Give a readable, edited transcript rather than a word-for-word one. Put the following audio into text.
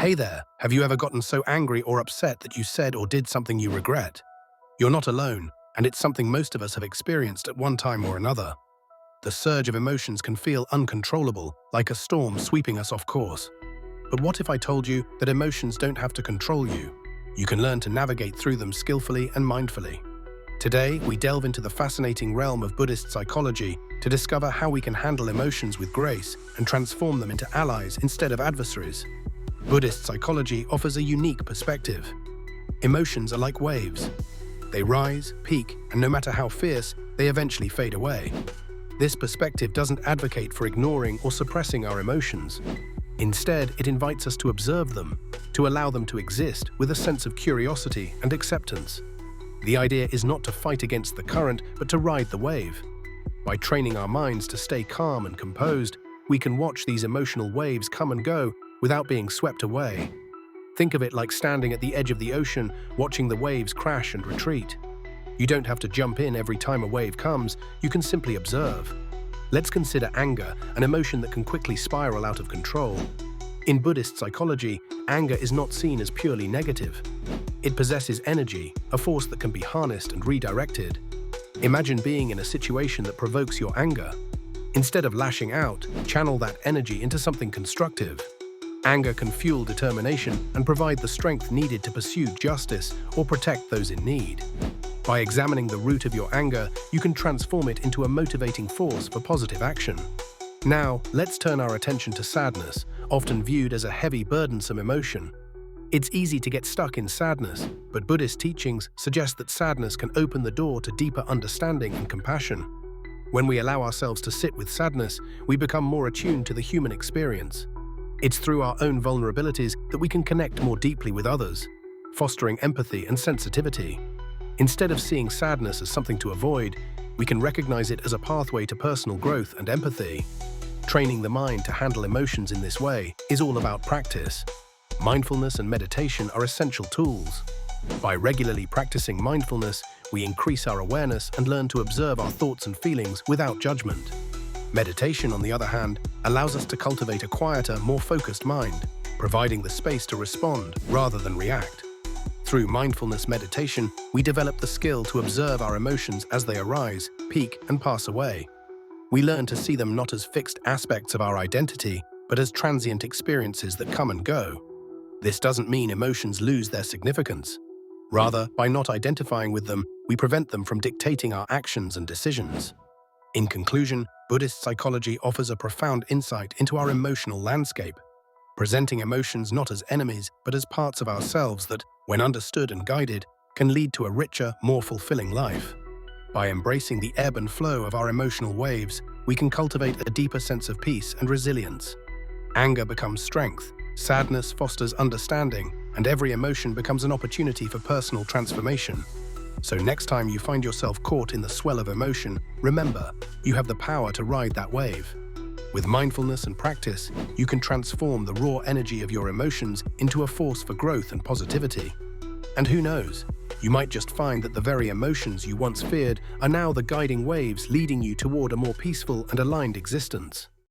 Hey there, have you ever gotten so angry or upset that you said or did something you regret? You're not alone, and it's something most of us have experienced at one time or another. The surge of emotions can feel uncontrollable, like a storm sweeping us off course. But what if I told you that emotions don't have to control you? You can learn to navigate through them skillfully and mindfully. Today, we delve into the fascinating realm of Buddhist psychology to discover how we can handle emotions with grace and transform them into allies instead of adversaries. Buddhist psychology offers a unique perspective. Emotions are like waves. They rise, peak, and no matter how fierce, they eventually fade away. This perspective doesn't advocate for ignoring or suppressing our emotions. Instead, it invites us to observe them, to allow them to exist with a sense of curiosity and acceptance. The idea is not to fight against the current, but to ride the wave. By training our minds to stay calm and composed, we can watch these emotional waves come and go without being swept away. Think of it like standing at the edge of the ocean, watching the waves crash and retreat. You don't have to jump in every time a wave comes, you can simply observe. Let's consider anger, an emotion that can quickly spiral out of control. In Buddhist psychology, anger is not seen as purely negative. It possesses energy, a force that can be harnessed and redirected. Imagine being in a situation that provokes your anger. Instead of lashing out, channel that energy into something constructive. Anger can fuel determination and provide the strength needed to pursue justice or protect those in need. By examining the root of your anger, you can transform it into a motivating force for positive action. Now, let's turn our attention to sadness, often viewed as a heavy, burdensome emotion. It's easy to get stuck in sadness, but Buddhist teachings suggest that sadness can open the door to deeper understanding and compassion. When we allow ourselves to sit with sadness, we become more attuned to the human experience. It's through our own vulnerabilities that we can connect more deeply with others, fostering empathy and sensitivity. Instead of seeing sadness as something to avoid, we can recognize it as a pathway to personal growth and empathy. Training the mind to handle emotions in this way is all about practice. Mindfulness and meditation are essential tools. By regularly practicing mindfulness, we increase our awareness and learn to observe our thoughts and feelings without judgment. Meditation, on the other hand, allows us to cultivate a quieter, more focused mind, providing the space to respond rather than react. Through mindfulness meditation, we develop the skill to observe our emotions as they arise, peak, and pass away. We learn to see them not as fixed aspects of our identity, but as transient experiences that come and go. This doesn't mean emotions lose their significance. Rather, by not identifying with them, we prevent them from dictating our actions and decisions. In conclusion, Buddhist psychology offers a profound insight into our emotional landscape, presenting emotions not as enemies, but as parts of ourselves that, when understood and guided, can lead to a richer, more fulfilling life. By embracing the ebb and flow of our emotional waves, we can cultivate a deeper sense of peace and resilience. Anger becomes strength, sadness fosters understanding, and every emotion becomes an opportunity for personal transformation. So next time you find yourself caught in the swell of emotion, remember, you have the power to ride that wave. With mindfulness and practice, you can transform the raw energy of your emotions into a force for growth and positivity. And who knows, you might just find that the very emotions you once feared are now the guiding waves leading you toward a more peaceful and aligned existence.